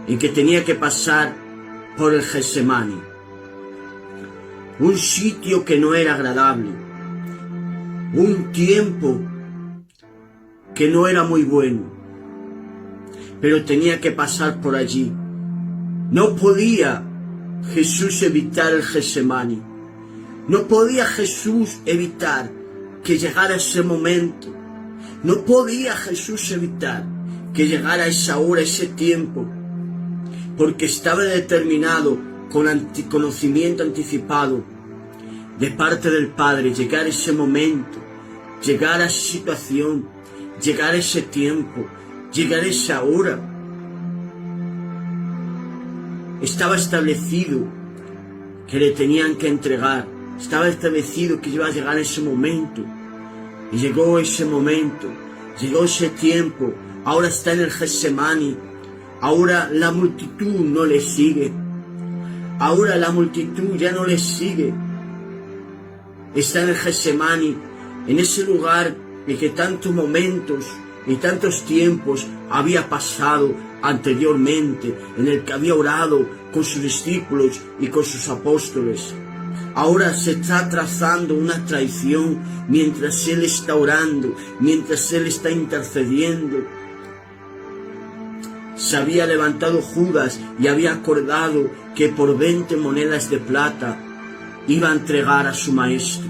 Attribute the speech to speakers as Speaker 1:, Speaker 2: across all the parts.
Speaker 1: en que tenía que pasar por el Getsemaní, un sitio que no era agradable, un tiempo que no era muy bueno, pero tenía que pasar por allí. No podía Jesús evitar el Getsemaní, no podía Jesús evitar que llegara ese momento, no podía Jesús evitar que llegara esa hora, ese tiempo, porque estaba determinado con conocimiento anticipado de parte del Padre llegar ese momento, llegar a esa situación, llegar a ese tiempo, llegar a esa hora. Estaba establecido que le tenían que entregar, estaba establecido que iba a llegar ese momento, y llegó ese momento, llegó ese tiempo. Ahora está en el Getsemaní, ahora la multitud no le sigue, ahora la multitud ya no le sigue. Está en el Getsemaní, en ese lugar en que tantos momentos y tantos tiempos había pasado anteriormente, en el que había orado con sus discípulos y con sus apóstoles. Ahora se está trazando una traición mientras Él está orando, mientras Él está intercediendo. Se había levantado Judas y había acordado que por 20 monedas de plata iba a entregar a su maestro.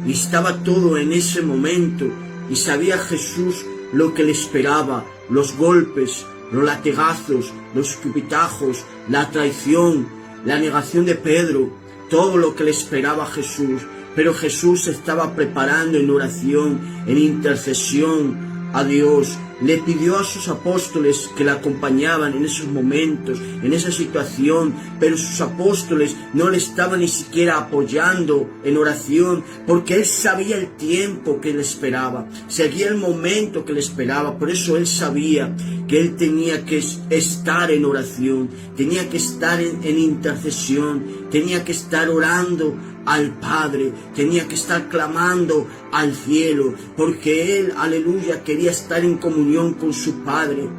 Speaker 1: Y estaba todo en ese momento, y sabía Jesús lo que le esperaba: los golpes, los latigazos, los escupitajos, la traición, la negación de Pedro, todo lo que le esperaba a Jesús. Pero Jesús se estaba preparando en oración, en intercesión a Dios. Le pidió a sus apóstoles que le acompañaban en esos momentos, en esa situación, pero sus apóstoles no le estaban ni siquiera apoyando en oración, porque Él sabía el tiempo que le esperaba, seguía el momento que le esperaba. Por eso Él sabía que Él tenía que estar en oración, tenía que estar en intercesión, tenía que estar orando al Padre, tenía que estar clamando al cielo, porque Él, aleluya, quería estar en comunión con su Padre,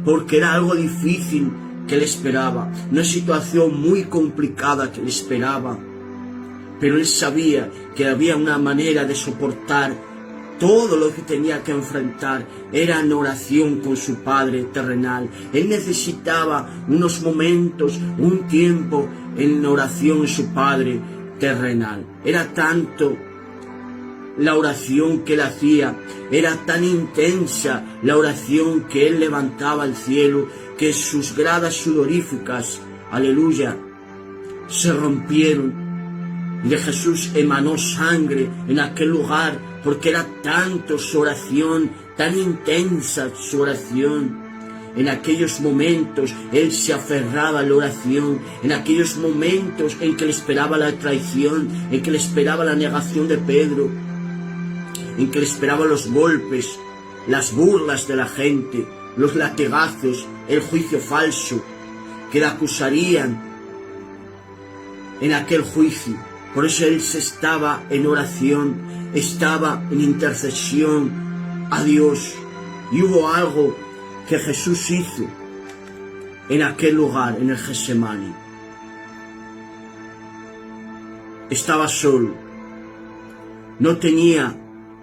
Speaker 1: porque era algo difícil que le esperaba, una situación muy complicada que le esperaba, pero Él sabía que había una manera de soportar todo lo que tenía que enfrentar. Era en oración con su Padre terrenal. Él necesitaba unos momentos, un tiempo en oración con su Padre terrenal. Era tanto la oración que él hacía, era tan intensa la oración que él levantaba al cielo, que sus gradas sudoríficas, aleluya, se rompieron, y de Jesús emanó sangre en aquel lugar, porque era tanto su oración, tan intensa su oración. En aquellos momentos Él se aferraba a la oración, en aquellos momentos en que le esperaba la traición, en que le esperaba la negación de Pedro, en que le esperaba los golpes, las burlas de la gente, los latigazos, el juicio falso, que le acusarían en aquel juicio. Por eso Él estaba en oración, estaba en intercesión a Dios. Y hubo algo que Jesús hizo en aquel lugar, en el Getsemaní. Estaba solo, no tenía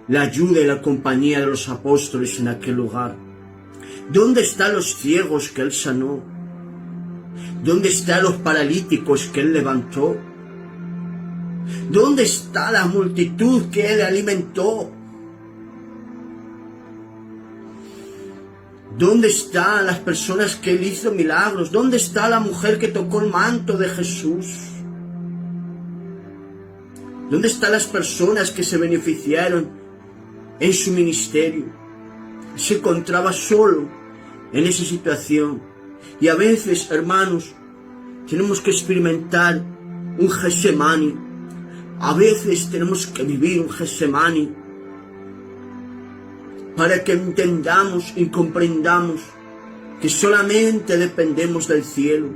Speaker 1: la ayuda y la compañía de los apóstoles en aquel lugar. ¿Dónde están los ciegos que Él sanó? ¿Dónde están los paralíticos que Él levantó? ¿Dónde está la multitud que Él alimentó? ¿Dónde están las personas que Él hizo milagros? ¿Dónde está la mujer que tocó el manto de Jesús? ¿Dónde están las personas que se beneficiaron en su ministerio? Se encontraba solo en esa situación. Y a veces, hermanos, tenemos que experimentar un Getsemaní. A veces tenemos que vivir un Getsemaní para que entendamos y comprendamos que solamente dependemos del cielo,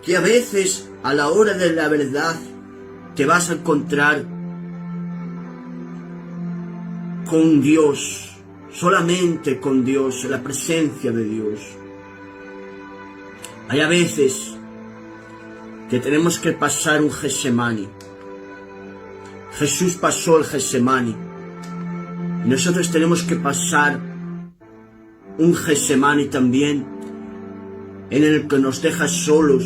Speaker 1: que a veces a la hora de la verdad te vas a encontrar con Dios, solamente con Dios, en la presencia de Dios. Hay a veces que tenemos que pasar un Getsemani. Jesús pasó el Getsemani. Y nosotros tenemos que pasar un Getsemani también, en el que nos deja solos,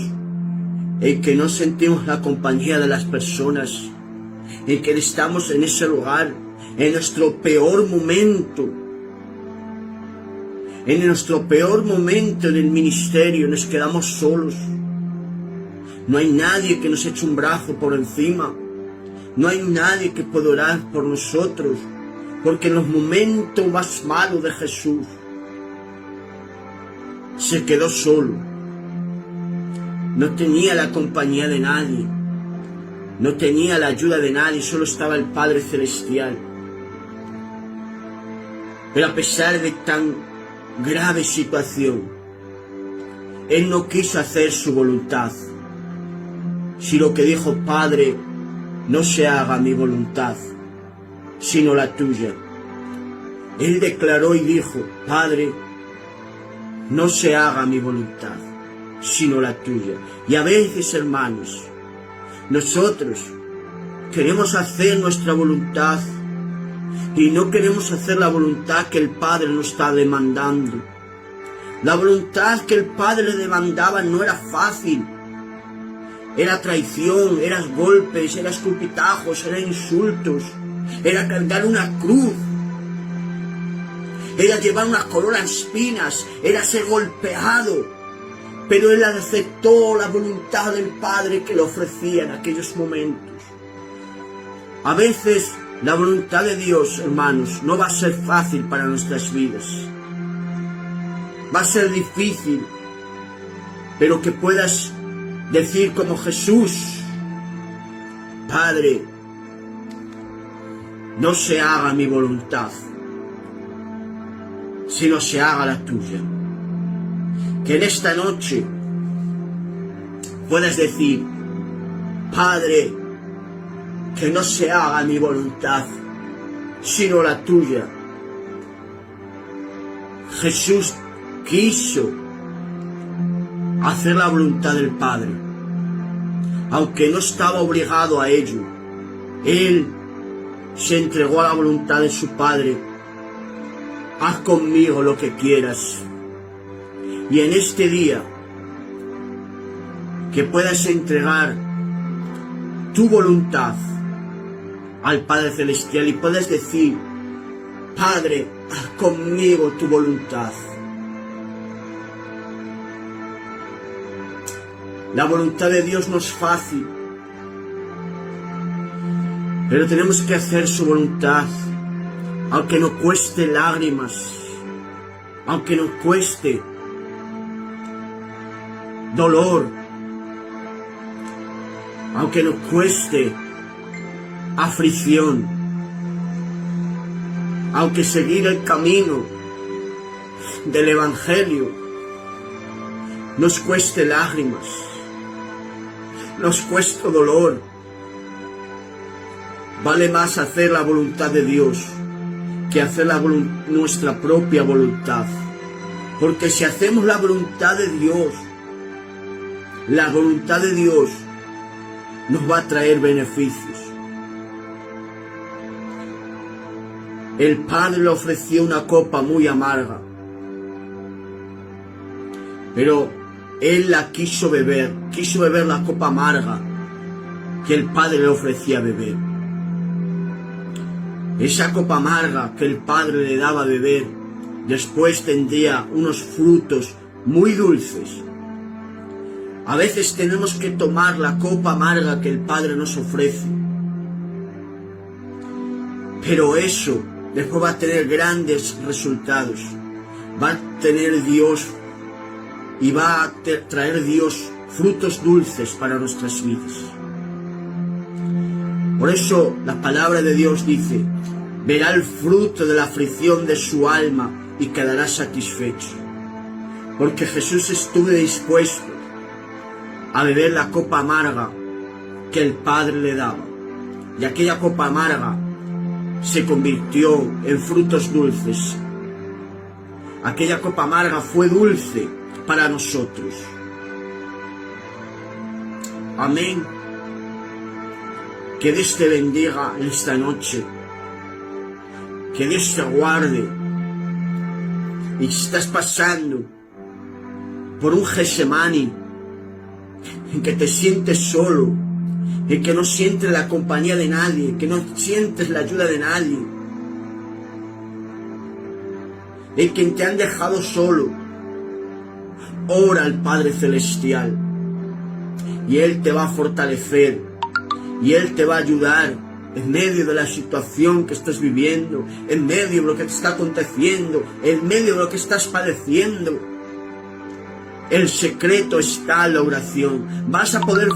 Speaker 1: en que no sentimos la compañía de las personas, en que estamos en ese lugar, en nuestro peor momento. En nuestro peor momento en el ministerio nos quedamos solos. No hay nadie que nos eche un brazo por encima. No hay nadie que pueda orar por nosotros. Porque en los momentos más malos de Jesús se quedó solo. No tenía la compañía de nadie. No tenía la ayuda de nadie. Solo estaba el Padre Celestial. Pero a pesar de tan grave situación, Él no quiso hacer su voluntad, sino que dijo: Padre, no se haga mi voluntad, sino la tuya. Él declaró y dijo: Padre, no se haga mi voluntad, sino la tuya. Y a veces, hermanos, nosotros queremos hacer nuestra voluntad y no queremos hacer la voluntad que el Padre nos está demandando. La voluntad que el Padre le demandaba no era fácil. Era traición, eran golpes, eran escupitajos, eran insultos, era cargar una cruz, era llevar una corona de espinas, era ser golpeado. Pero Él aceptó la voluntad del Padre que le ofrecía en aquellos momentos. A veces la voluntad de Dios, hermanos, no va a ser fácil para nuestras vidas. Va a ser difícil, pero que puedas decir como Jesús: Padre, no se haga mi voluntad, sino se haga la tuya. Que en esta noche puedas decir: Padre, que no se haga mi voluntad, sino la tuya. Jesús quiso hacer la voluntad del Padre, aunque no estaba obligado a ello. Él se entregó a la voluntad de su Padre. Haz conmigo lo que quieras. Y en este día, que puedas entregar tu voluntad al Padre Celestial y puedas decir: Padre, haz conmigo tu voluntad. La voluntad de Dios no es fácil, pero tenemos que hacer su voluntad, aunque nos cueste lágrimas, aunque nos cueste dolor, aunque nos cueste aflicción, aunque seguir el camino del Evangelio nos cueste lágrimas, nos cueste dolor. Vale más hacer la voluntad de Dios que hacer nuestra propia voluntad. Porque si hacemos la voluntad de Dios, la voluntad de Dios nos va a traer beneficios. El Padre le ofreció una copa muy amarga, pero Él la quiso beber la copa amarga que el Padre le ofrecía beber. Esa copa amarga que el Padre le daba a beber, después tendría unos frutos muy dulces. A veces tenemos que tomar la copa amarga que el Padre nos ofrece, pero eso después va a tener grandes resultados. Va a tener Dios y va a traer Dios frutos dulces para nuestras vidas. Por eso la palabra de Dios dice: verá el fruto de la aflicción de su alma y quedará satisfecho. Porque Jesús estuvo dispuesto a beber la copa amarga que el Padre le daba. Y aquella copa amarga se convirtió en frutos dulces. Aquella copa amarga fue dulce para nosotros. Amén. Que Dios te bendiga esta noche. Que Dios te guarde. Y si estás pasando por un Getsemaní en que te sientes solo, en que no sientes la compañía de nadie, que no sientes la ayuda de nadie, en que te han dejado solo, ora al Padre Celestial y Él te va a fortalecer y Él te va a ayudar en medio de la situación que estás viviendo, en medio de lo que te está aconteciendo, en medio de lo que estás padeciendo. El secreto está en la oración. Vas a poder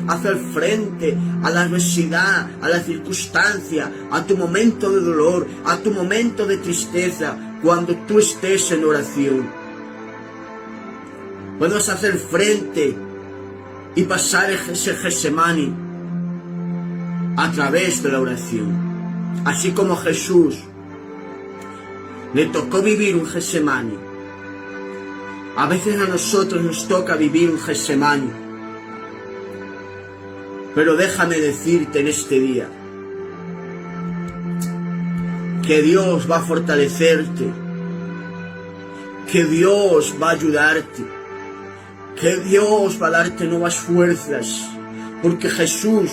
Speaker 1: hacer frente a la adversidad, a la circunstancia, a tu momento de dolor, a tu momento de tristeza, cuando tú estés en oración. Puedes hacer frente y pasar ese Getsemaní a través de la oración. Así como Jesús le tocó vivir un Getsemaní, a veces a nosotros nos toca vivir un Getsemaní. Pero déjame decirte en este día que Dios va a fortalecerte, que Dios va a ayudarte, que Dios va a darte nuevas fuerzas, porque Jesús,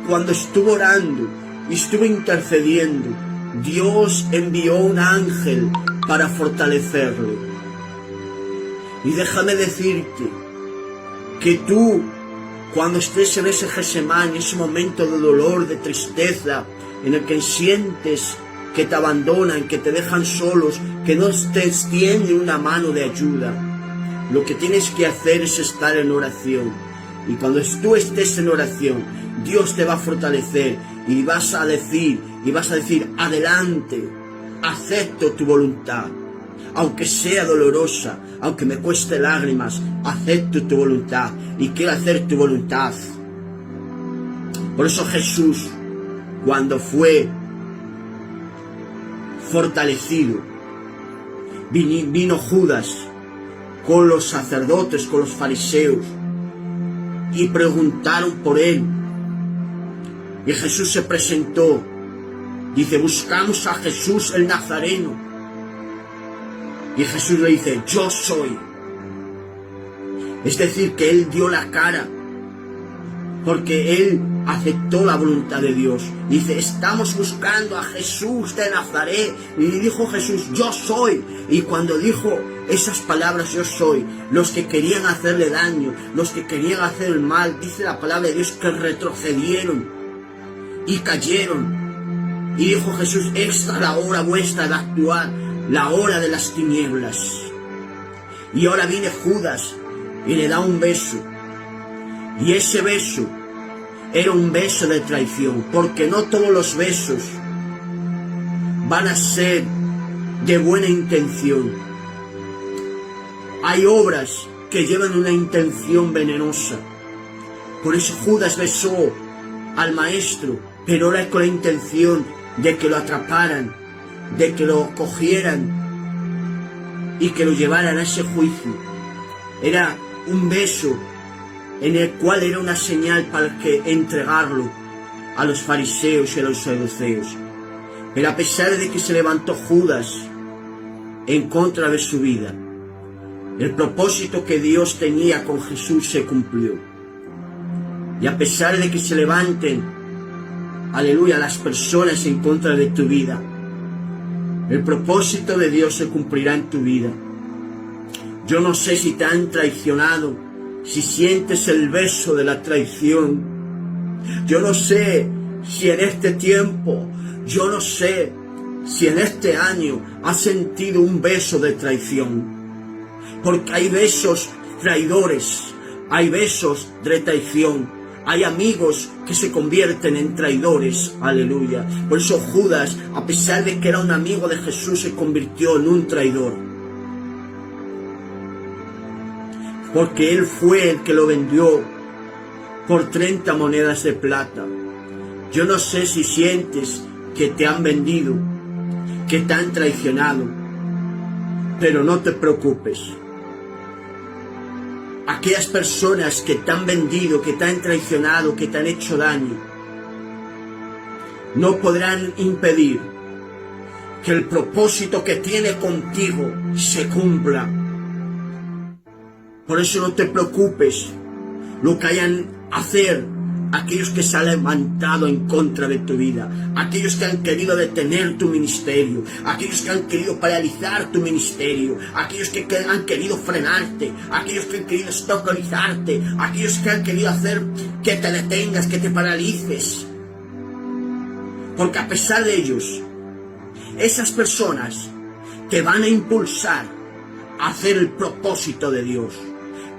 Speaker 1: cuando estuvo orando y estuvo intercediendo, Dios envió un ángel para fortalecerle. Y déjame decirte que tú, cuando estés en ese Getsemaní, ese momento de dolor, de tristeza, en el que sientes que te abandonan, que te dejan solos, que no te extienden una mano de ayuda, lo que tienes que hacer es estar en oración. Y cuando tú estés en oración, Dios te va a fortalecer y vas a decir, adelante, acepto tu voluntad. Aunque sea dolorosa, aunque me cueste lágrimas, acepto tu voluntad y quiero hacer tu voluntad. Por eso Jesús, cuando fue fortalecido, vino Judas con los sacerdotes, con los fariseos, y preguntaron por él. Y Jesús se presentó. Dice, buscamos a Jesús el Nazareno. Y Jesús le dice, yo soy. Es decir, que Él dio la cara, porque Él aceptó la voluntad de Dios. Dice, estamos buscando a Jesús de Nazaret. Y dijo Jesús, yo soy. Y cuando dijo esas palabras, yo soy, los que querían hacerle daño, los que querían hacer el mal, dice la palabra de Dios que retrocedieron y cayeron. Y dijo Jesús, esta es la hora vuestra de actuar, la hora de las tinieblas. Y ahora viene Judas y le da un beso. Y ese beso era un beso de traición, porque no todos los besos van a ser de buena intención. Hay obras que llevan una intención venenosa. Por eso Judas besó al maestro, pero era con la intención de que lo atraparan, de que lo cogieran y que lo llevaran a ese juicio. Era un beso en el cual era una señal para que entregarlo a los fariseos y a los saduceos. Pero a pesar de que se levantó Judas en contra de su vida, el propósito que Dios tenía con Jesús se cumplió. Y a pesar de que se levanten, aleluya, las personas en contra de tu vida, el propósito de Dios se cumplirá en tu vida. Yo no sé si te han traicionado, si sientes el beso de la traición. Yo no sé si en este tiempo, yo no sé si en este año has sentido un beso de traición. Porque hay besos traidores, hay besos de traición, hay amigos que se convierten en traidores, aleluya. Por eso Judas, a pesar de que era un amigo de Jesús, se convirtió en un traidor. Porque él fue el que lo vendió por 30 monedas de plata. Yo no sé si sientes que te han vendido, que te han traicionado, pero no te preocupes. aquellas personas que te han vendido, que te han traicionado, que te han hecho daño, no podrán impedir que el propósito que tiene contigo se cumpla. Por eso no te preocupes lo que hayan hacer aquellos que se han levantado en contra de tu vida, aquellos que han querido detener tu ministerio, aquellos que han querido paralizar tu ministerio, aquellos que han querido frenarte, aquellos que han querido obstaculizarte, aquellos que han querido hacer que te detengas, que te paralices. Porque a pesar de ellos, esas personas te van a impulsar a hacer el propósito de Dios.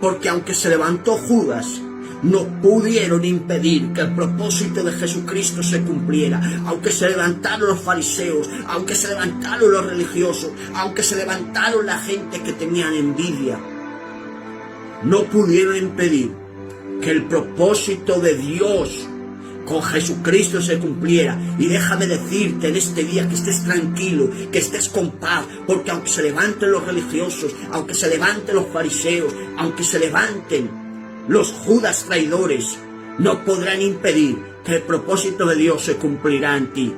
Speaker 1: Porque aunque se levantó Judas, no pudieron impedir que el propósito de Jesucristo se cumpliera. Aunque se levantaron los fariseos, aunque se levantaron los religiosos, aunque se levantaron la gente que tenían envidia, no pudieron impedir que el propósito de Dios con Jesucristo se cumpliera. Y déjame decirte en este día que estés tranquilo, que estés con paz, porque aunque se levanten los religiosos, aunque se levanten los fariseos, aunque se levanten los Judas traidores, no podrán impedir que el propósito de Dios se cumplirá en ti.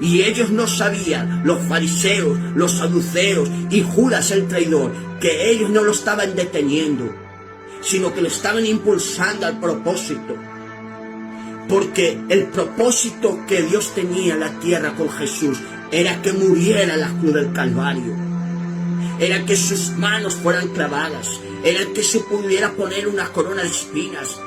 Speaker 1: Y ellos no sabían, los fariseos, los saduceos y Judas el traidor, que ellos no lo estaban deteniendo, sino que lo estaban impulsando al propósito. Porque el propósito que Dios tenía en la tierra con Jesús era que muriera en la cruz del Calvario, era que sus manos fueran clavadas, era que se pudiera poner una corona de espinas,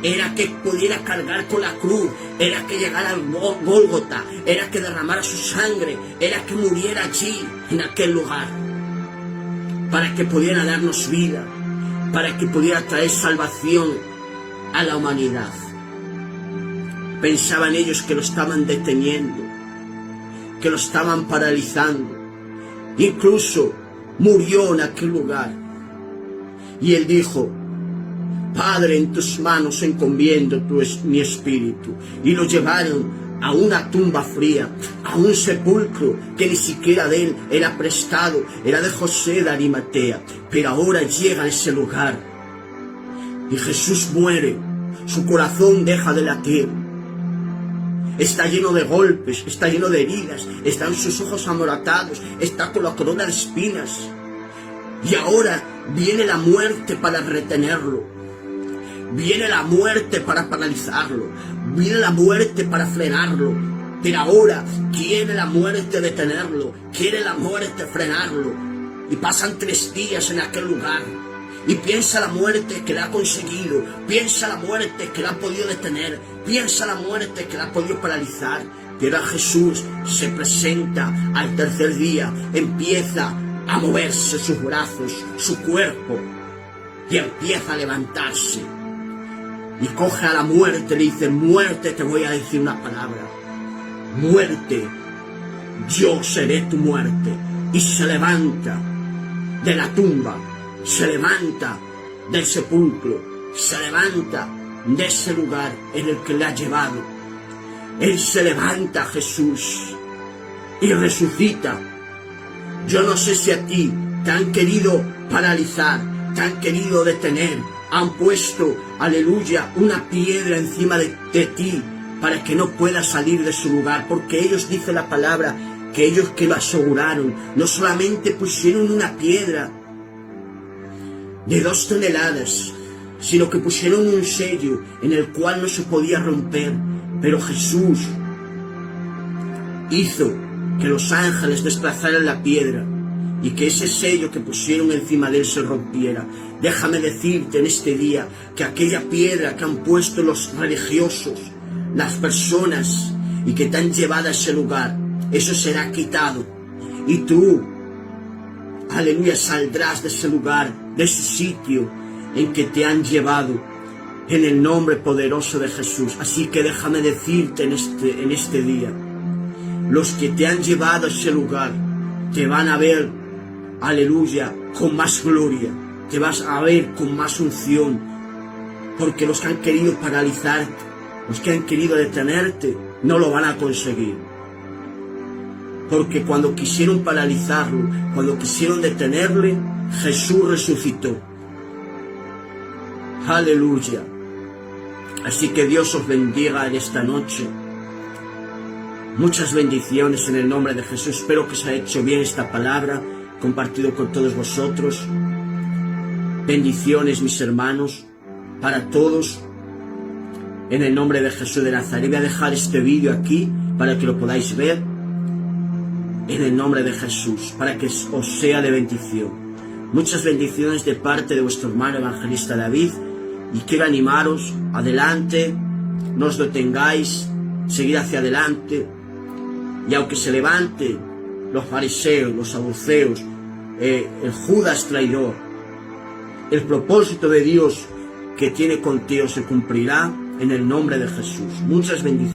Speaker 1: era que pudiera cargar con la cruz, era que llegara al Gólgota, era que derramara su sangre, era que muriera allí, en aquel lugar, para que pudiera darnos vida, para que pudiera traer salvación a la humanidad. Pensaban ellos que lo estaban deteniendo, que lo estaban paralizando. Incluso murió en aquel lugar. Y él dijo: Padre, en tus manos encomiendo mi espíritu. Y lo llevaron a una tumba fría, a un sepulcro que ni siquiera de él era prestado, era de José de Arimatea. Pero ahora llega a ese lugar y Jesús muere, su corazón deja de latir. Está lleno de golpes, está lleno de heridas, están sus ojos amoratados, está con la corona de espinas. Y ahora viene la muerte para retenerlo, viene la muerte para paralizarlo, viene la muerte para frenarlo. Pero ahora quiere la muerte detenerlo, quiere la muerte frenarlo. Y pasan 3 días en aquel lugar. Y piensa la muerte que la ha conseguido, piensa la muerte que la ha podido detener, piensa la muerte que la ha podido paralizar. Pero a Jesús se presenta al 3er día, empieza a moverse sus brazos, su cuerpo, y empieza a levantarse. Y coge a la muerte, le dice: muerte, te voy a decir una palabra. Muerte, yo seré tu muerte. Y se levanta de la tumba, se levanta del sepulcro, se levanta de ese lugar en el que le ha llevado. Él se levanta, Jesús, y resucita. Yo no sé si a ti te han querido paralizar, te han querido detener, han puesto, aleluya, una piedra encima de ti para que no puedas salir de su lugar, porque ellos, dice la palabra, que ellos que lo aseguraron, no solamente pusieron una piedra de 2 toneladas, sino que pusieron un sello en el cual no se podía romper. Pero Jesús hizo que los ángeles desplazaran la piedra y que ese sello que pusieron encima de él se rompiera. Déjame decirte en este día que aquella piedra que han puesto los religiosos, las personas, y que te han llevado a ese lugar, eso será quitado. Y tú, aleluya, saldrás de ese lugar, de ese sitio en que te han llevado, en el nombre poderoso de Jesús. Así que déjame decirte en este día, los que te han llevado a ese lugar te van a ver, aleluya, con más gloria, te vas a ver con más unción, porque los que han querido paralizarte, los que han querido detenerte, no lo van a conseguir. Porque cuando quisieron paralizarlo, cuando quisieron detenerle, Jesús resucitó. Aleluya. Así que Dios os bendiga en esta noche. Muchas bendiciones en el nombre de Jesús. Espero que os haya hecho bien esta palabra, compartido con todos vosotros. Bendiciones, mis hermanos, para todos. En el nombre de Jesús de Nazaret. Voy a dejar este vídeo aquí para que lo podáis ver. En el nombre de Jesús, para que os sea de bendición. Muchas bendiciones de parte de vuestro hermano evangelista David. Y quiero animaros, adelante, no os detengáis, seguid hacia adelante. Y aunque se levanten los fariseos, los saduceos, el Judas traidor, el propósito de Dios que tiene contigo se cumplirá en el nombre de Jesús. Muchas bendiciones.